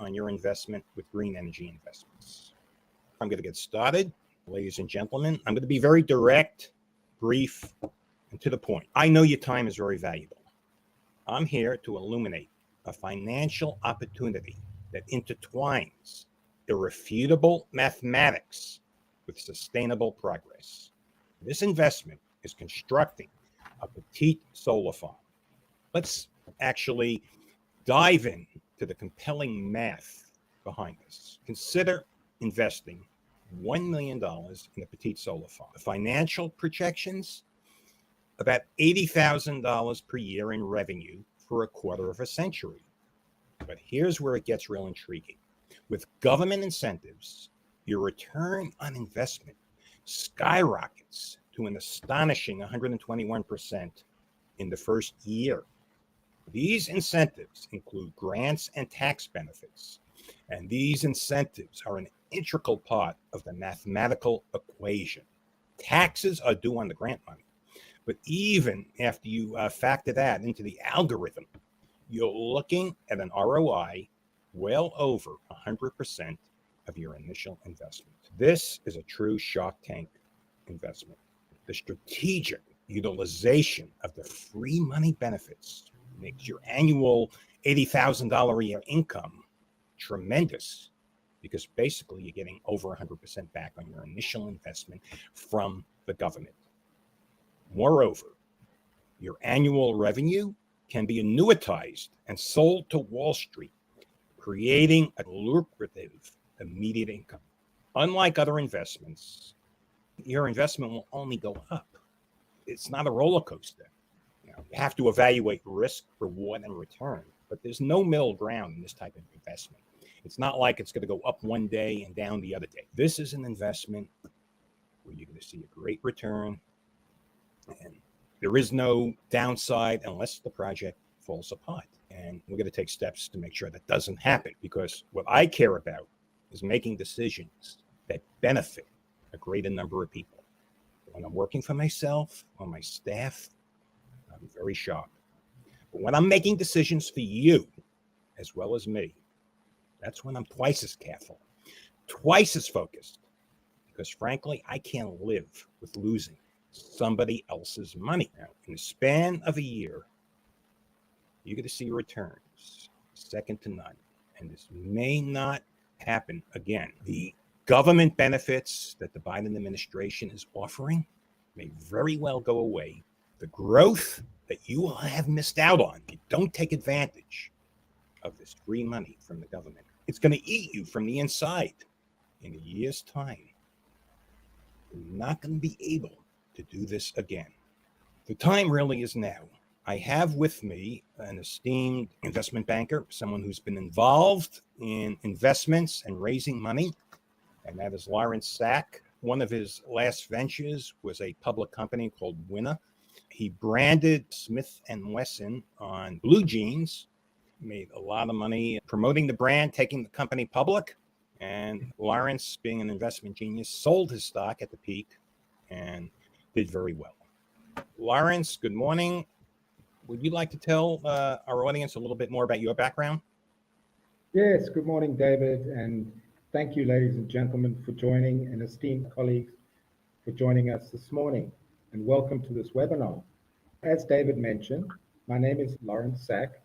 on your investment with green energy investments. I'm going to get started. Ladies and gentlemen, I'm going to be very direct, brief, and to the point. I know your time is very valuable. I'm here to illuminate a financial opportunity that intertwines irrefutable mathematics with sustainable progress. This investment is constructing a petite solar farm. Let's actually dive in to the compelling math behind this. Consider investing $1 million in a petite solar farm. The financial projections, about $80,000 per year in revenue for a quarter of a century. But here's where it gets real intriguing. With government incentives, your return on investment skyrockets to an astonishing 121% in the first year. These incentives include grants and tax benefits, and these incentives are an integral part of the mathematical equation. Taxes are due on the grant money, but even after you factor that into the algorithm, you're looking at an ROI well over 100% of your initial investment. This is a true Shark Tank investment. The strategic utilization of the free money benefits makes your annual $80,000 a year income tremendous, because basically you're getting over 100% back on your initial investment from the government. Moreover, your annual revenue can be annuitized and sold to Wall Street, creating a lucrative immediate income. Unlike other investments, your investment will only go up. It's not a roller coaster. You have to evaluate risk, reward, and return, but there's no middle ground in this type of investment. It's not like it's going to go up one day and down the other day. This is an investment where you're going to see a great return, and there is no downside unless the project falls apart. And we're going to take steps to make sure that doesn't happen, because what I care about is making decisions that benefit a greater number of people. When I'm working for myself or my staff, I'm very sharp. But when I'm making decisions for you, as well as me, that's when I'm twice as careful, twice as focused, because frankly, I can't live with losing somebody else's money. Now, in the span of a year, you're going to see returns second to none, and this may not happen again. The government benefits that the Biden administration is offering may very well go away. The growth that you will have missed out on if you don't take advantage of this free money from the government, it's going to eat you from the inside. In a year's time, you're not going to be able to do this again. The time really is now. I have with me an esteemed investment banker, someone who's been involved in investments and raising money, and that is Lawrence Sack. One of his last ventures was a public company called Winner. He branded Smith & Wesson on blue jeans, made a lot of money promoting the brand, taking the company public. And Lawrence, being an investment genius, sold his stock at the peak and did very well. Lawrence, good morning. Would you like to tell our audience a little bit more about your background? Yes, good morning, David, and thank you, ladies and gentlemen, for joining, and esteemed colleagues for joining us this morning, and welcome to this webinar. As David mentioned, my name is Lawrence Sack.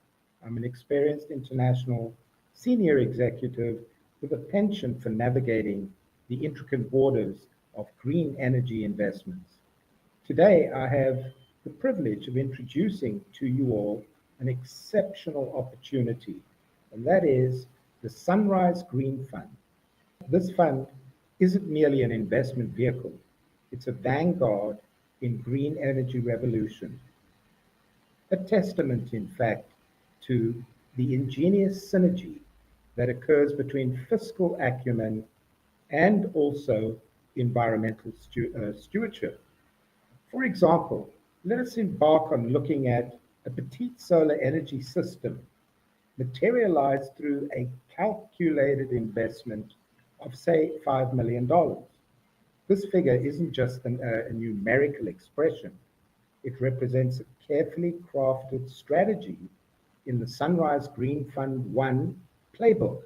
I'm an experienced international senior executive with a penchant for navigating the intricate borders of green energy investments. Today, I have the privilege of introducing to you all an exceptional opportunity, and that is the Sunrise Green Fund. This fund isn't merely an investment vehicle, it's a vanguard in green energy revolution. A testament, in fact, to the ingenious synergy that occurs between fiscal acumen and also environmental stewardship. For example, let us embark on looking at a petite solar energy system materialized through a calculated investment of, say, $5 million. This figure isn't just a numerical expression. It represents a carefully crafted strategy in the Sunrise Green Fund 1 playbook.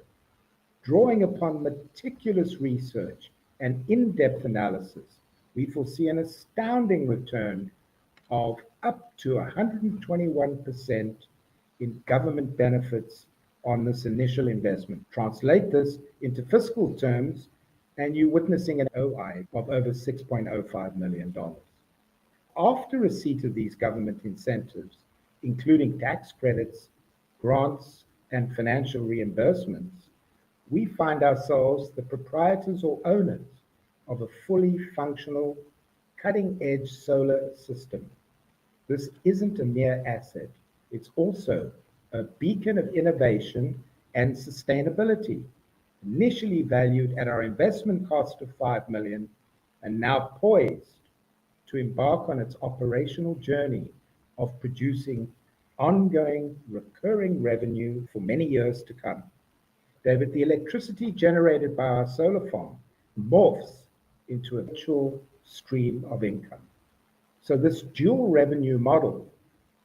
Drawing upon meticulous research and in-depth analysis, we foresee an astounding return of up to 121% in government benefits on this initial investment. Translate this into fiscal terms, and you're witnessing an ROI of over $6.05 million. After receipt of these government incentives, including tax credits, grants, and financial reimbursements, we find ourselves the proprietors or owners of a fully functional, cutting-edge solar system. This isn't a mere asset, it's also a beacon of innovation and sustainability, initially valued at our investment cost of $5 million and now poised to embark on its operational journey of producing ongoing recurring revenue for many years to come. David, the electricity generated by our solar farm morphs into a virtual stream of income. So this dual revenue model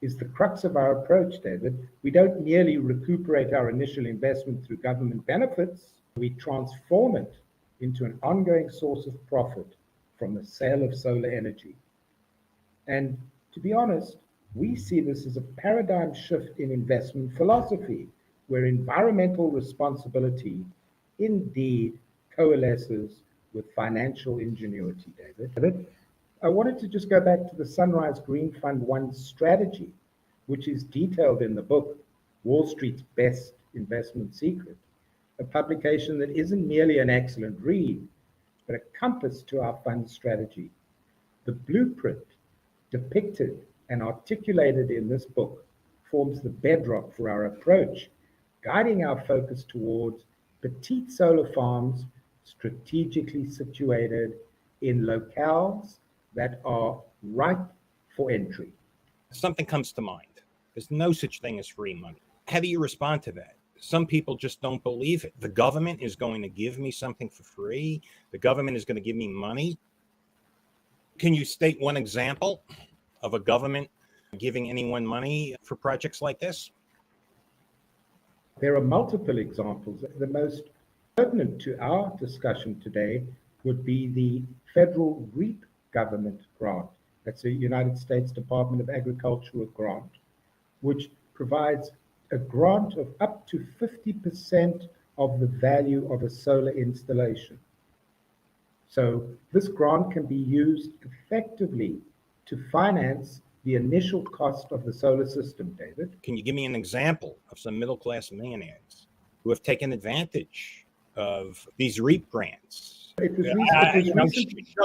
is the crux of our approach, David. We don't merely recuperate our initial investment through government benefits, we transform it into an ongoing source of profit from the sale of solar energy. And to be honest, we see this as a paradigm shift in investment philosophy, where environmental responsibility indeed coalesces with financial ingenuity, David. I wanted to just go back to the Sunrise Green Fund 1 strategy, which is detailed in the book, Wall Street's Best Investment Secret, a publication that isn't merely an excellent read, but a compass to our fund strategy. The blueprint depicted and articulated in this book forms the bedrock for our approach, guiding our focus towards petite solar farms strategically situated in locales that are ripe for entry. Something comes to mind. There's no such thing as free money. How do you respond to that? Some people just don't believe it. The government is going to give me something for free. The government is going to give me money. Can you state one example of a government giving anyone money for projects like this? There are multiple examples. The most pertinent to our discussion today would be the federal REAP government grant. That's the United States Department of Agriculture grant, which provides a grant of up to 50% of the value of a solar installation. So this grant can be used effectively to finance the initial cost of the solar system, David. Can you give me an example of some middle-class millionaires who have taken advantage of these REAP grants?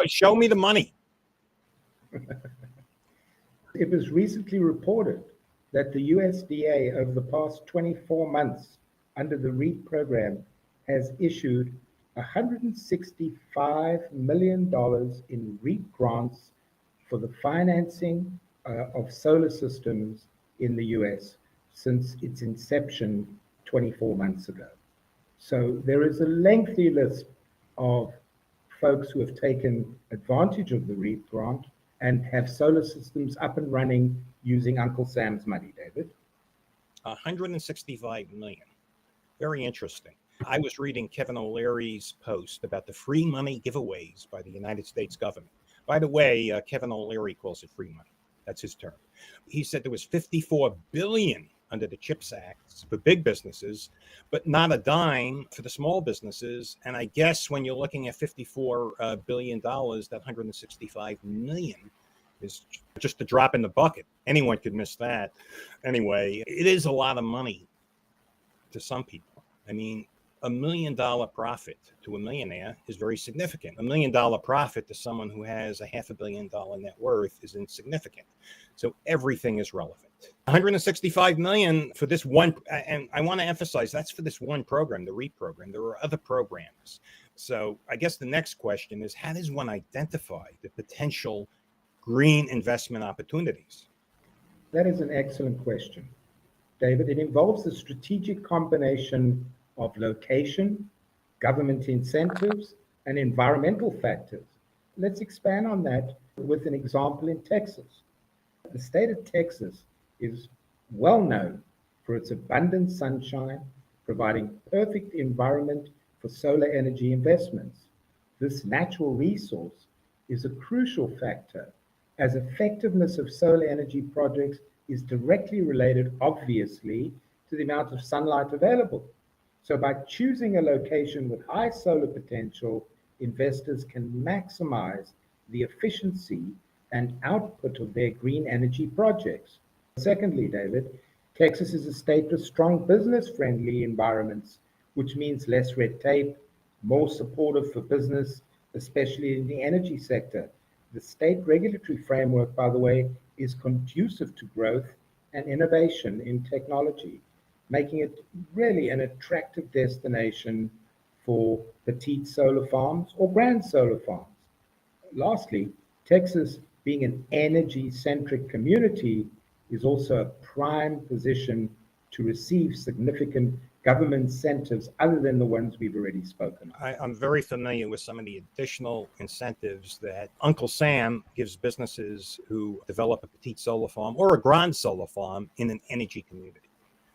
Show me the money. It was recently reported that the USDA over the past 24 months under the REAP program has issued $165 million in REAP grants for the financing of solar systems in the US since its inception 24 months ago. So there is a lengthy list of folks who have taken advantage of the REAP grant and have solar systems up and running using Uncle Sam's money, David. 165 million. Very interesting. I was reading Kevin O'Leary's post about the free money giveaways by the United States government. By the way, Kevin O'Leary calls it free money. That's his term. He said there was $54 billion under the CHIPS Act for big businesses, but not a dime for the small businesses. And I guess when you're looking at $54 billion, that 165 million is just a drop in the bucket. Anyone could miss that. Anyway, it is a lot of money to some people. I mean, $1 million profit to a millionaire is very significant. $1 million profit to someone who has a $500 million net worth is insignificant. So everything is relevant. 165 million for this one, and I want to emphasize that's for this one program, the REAP program. There are other programs. So I guess the next question is, how does one identify the potential green investment opportunities? That is an excellent question, David. It involves a strategic combination of location, government incentives, and environmental factors. Let's expand on that with an example in Texas. The state of Texas is well known for its abundant sunshine, providing perfect environment for solar energy investments. This natural resource is a crucial factor as effectiveness of solar energy projects is directly related, obviously, to the amount of sunlight available. So by choosing a location with high solar potential, investors can maximize the efficiency and output of their green energy projects. Secondly, David, Texas is a state with strong business-friendly environments, which means less red tape, more supportive for business, especially in the energy sector. The state regulatory framework, by the way, is conducive to growth and innovation in technology, making it really an attractive destination for petite solar farms or grand solar farms. Lastly, Texas, being an energy-centric community, is also a prime position to receive significant government incentives other than the ones we've already spoken of. I'm very familiar with some of the additional incentives that Uncle Sam gives businesses who develop a petite solar farm or a grand solar farm in an energy community.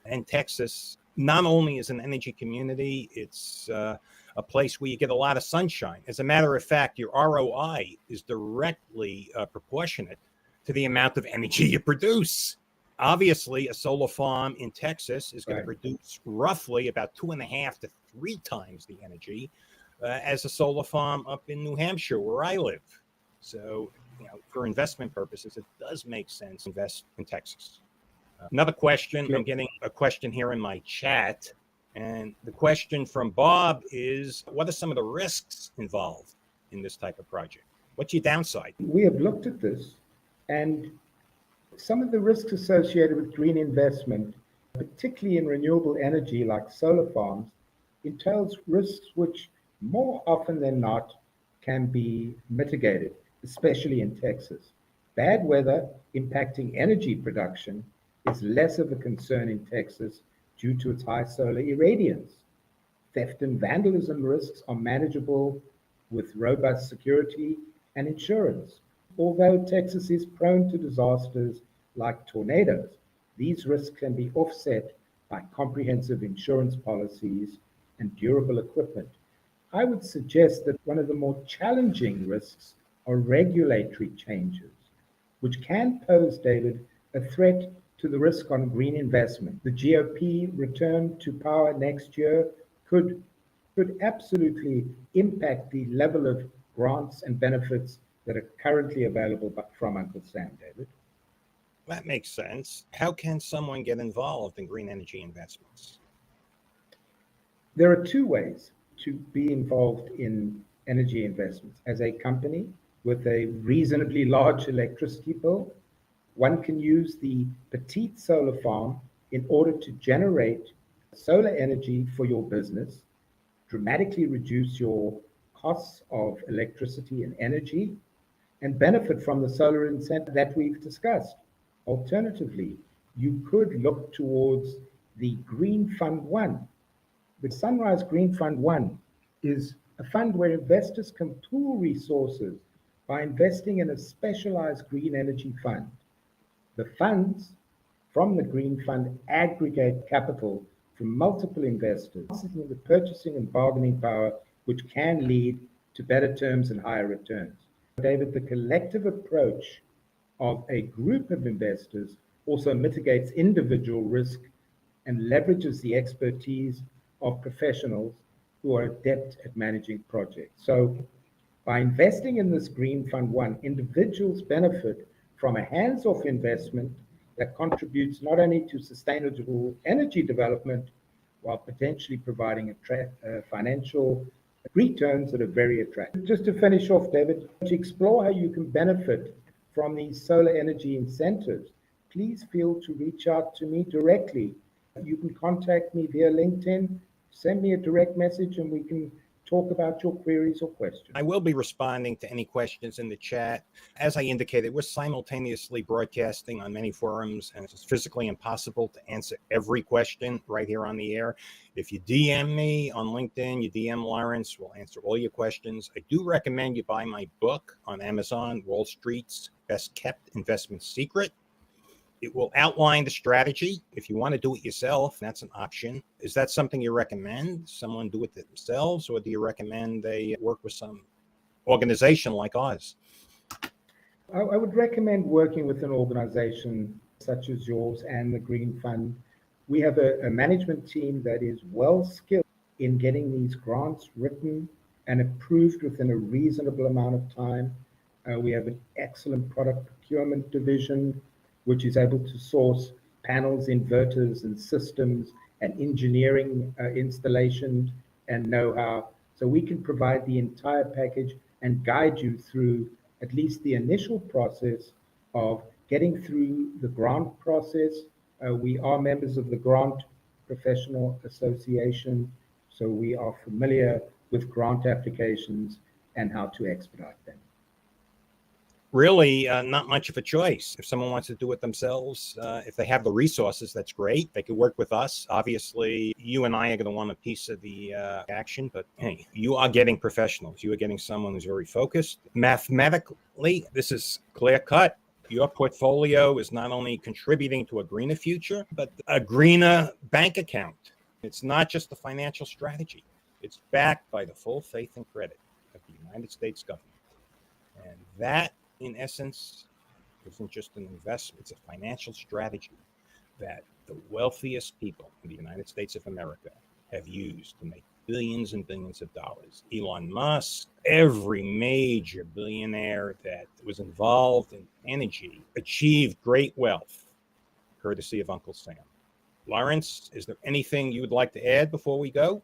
And Texas not only is an energy community, it's a place where you get a lot of sunshine. As a matter of fact, your ROI is directly proportionate to the amount of energy you produce. Obviously, a solar farm in Texas is going to produce roughly about 2.5 to 3 times the energy as a solar farm up in New Hampshire, where I live. So, for investment purposes, it does make sense to invest in Texas. Another question, I'm getting a question here in my chat. And the question from Bob is, what are some of the risks involved in this type of project? What's your downside? We have looked at this, and some of the risks associated with green investment, particularly in renewable energy like solar farms, entails risks which more often than not can be mitigated, especially in Texas. Bad weather impacting energy production is less of a concern in Texas due to its high solar irradiance. Theft and vandalism risks are manageable with robust security and insurance. Although Texas is prone to disasters like tornadoes, these risks can be offset by comprehensive insurance policies and durable equipment. I would suggest that one of the more challenging risks are regulatory changes, which can pose, David, a threat to the risk on green investment. The GOP return to power next year could absolutely impact the level of grants and benefits that are currently available from Uncle Sam, David. That makes sense. How can someone get involved in green energy investments? There are 2 ways to be involved in energy investments. As a company with a reasonably large electricity bill, one can use the petite solar farm in order to generate solar energy for your business, dramatically reduce your costs of electricity and energy, and benefit from the solar incentive that we've discussed. Alternatively, you could look towards the Green Fund 1. The Sunrise Green Fund 1 is a fund where investors can pool resources by investing in a specialized green energy fund. The funds from the Green Fund aggregate capital from multiple investors, the purchasing and bargaining power, which can lead to better terms and higher returns. David, the collective approach of a group of investors also mitigates individual risk and leverages the expertise of professionals who are adept at managing projects. So by investing in this Green Fund 1, individuals benefit from a hands-off investment that contributes not only to sustainable energy development, while potentially providing financial returns that are very attractive. Just to finish off, David, to explore how you can benefit from these solar energy incentives, please feel to reach out to me directly. You can contact me via LinkedIn, send me a direct message, and we can talk about your queries or questions. I will be responding to any questions in the chat. As I indicated, we're simultaneously broadcasting on many forums, and it's physically impossible to answer every question right here on the air. If you DM me on LinkedIn, you DM Lawrence, we'll answer all your questions. I do recommend you buy my book on Amazon, Wall Street's Best Kept Investment Secret. It will outline the strategy. If you want to do it yourself, that's an option. Is that something you recommend? Someone do it themselves, or do you recommend they work with some organization like ours? I would recommend working with an organization such as yours and the Green Fund. We have a management team that is well skilled in getting these grants written and approved within a reasonable amount of time. We have an excellent product procurement division, which is able to source panels, inverters, and systems and engineering installation and know-how. So we can provide the entire package and guide you through at least the initial process of getting through the grant process. We are members of the Grant Professional Association, so we are familiar with grant applications and how to expedite them. Really, not much of a choice. If someone wants to do it themselves, if they have the resources, that's great. They could work with us. Obviously, you and I are going to want a piece of the action, but hey, you are getting professionals. You are getting someone who's very focused. Mathematically, this is clear cut. Your portfolio is not only contributing to a greener future, but a greener bank account. It's not just the financial strategy. It's backed by the full faith and credit of the United States government. And that, in essence, isn't just an investment. It's a financial strategy that the wealthiest people in the United States of America have used to make billions and billions of dollars. Elon Musk, every major billionaire that was involved in energy achieved great wealth, courtesy of Uncle Sam. Lawrence, is there anything you would like to add before we go?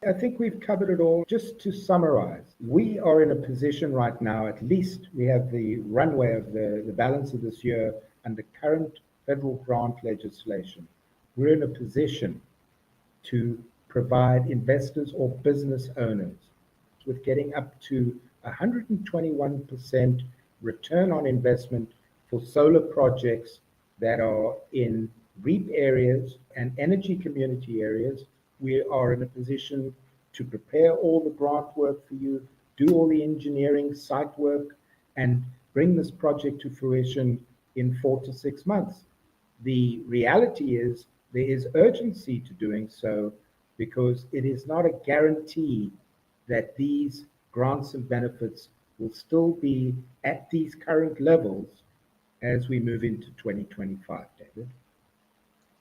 I think we've covered it all. Just to summarize, we are in a position right now, at least we have the runway of the balance of this year under current federal grant legislation. We're in a position to provide investors or business owners with getting up to 121% return on investment for solar projects that are in REAP areas and energy community areas. We are in a position to prepare all the grant work for you, do all the engineering, site work, and bring this project to fruition in 4 to 6 months. The reality is there is urgency to doing so because it is not a guarantee that these grants and benefits will still be at these current levels as we move into 2025, David.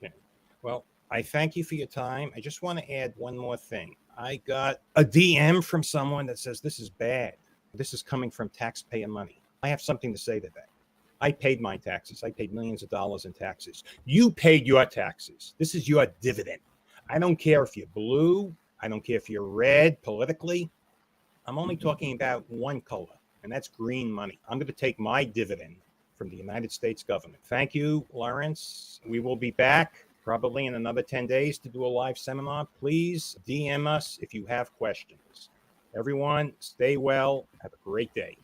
Okay. Well, I thank you for your time. I just want to add one more thing. I got a DM from someone that says this is bad. This is coming from taxpayer money. I have something to say to that. I paid my taxes. I paid millions of dollars in taxes. You paid your taxes. This is your dividend. I don't care if you're blue. I don't care if you're red politically. I'm only talking about one color, and that's green money. I'm going to take my dividend from the United States government. Thank you, Lawrence. We will be back probably in another 10 days to do a live seminar. Please DM us if you have questions. Everyone, stay well. Have a great day.